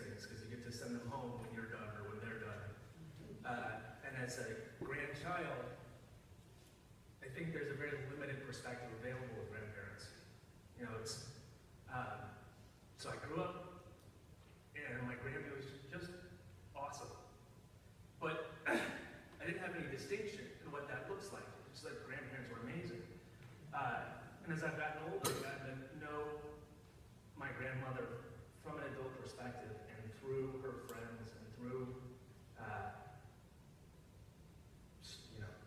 things because you get to send them home when you're done or when they're done. And as a grandchild, I think there's a very limited perspective available with grandparents. You know, it's, so I grew up and my grandmother was just awesome. But I didn't have any distinction in what that looks like. Just like grandparents were amazing. And as I've gotten older, I've gotten to know my grandmother from an adult perspective and through her friends and through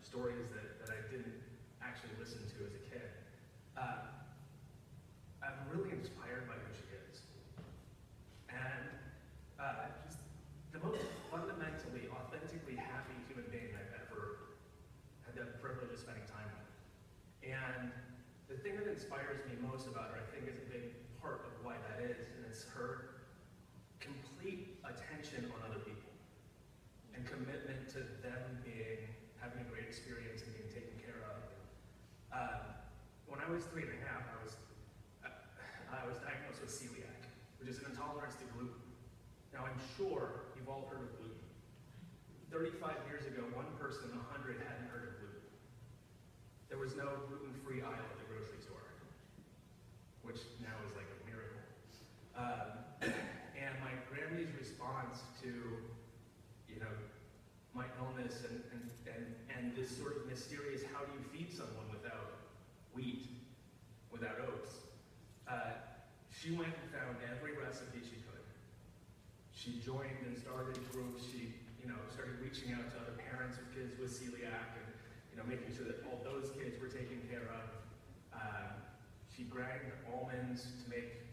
stories that I didn't actually listen to as a kid. I'm really inspired by who she is. And just the most fundamentally, authentically happy human being I've ever had the privilege of spending time with. And the thing that inspires me most about her, I think, is a big part of why that is, and it's her complete attention on other people and commitment to them having a great experience and being taken care of. When I was 3 and a half, I was diagnosed with celiac, which is an intolerance to gluten. Now, I'm sure you've all heard of gluten. 35 years ago, 1 person in 100 hadn't heard of gluten. There was no gluten-free aisle at the grocery store, which now is like a miracle. And my Grammy's response to, my illness and this sort of mysterious, how do you feed someone without wheat, without oats? She went and found every recipe she could. She joined and started groups. She, started reaching out to other parents with kids with celiac and, making sure that all those kids were taken care of. She ground almonds to make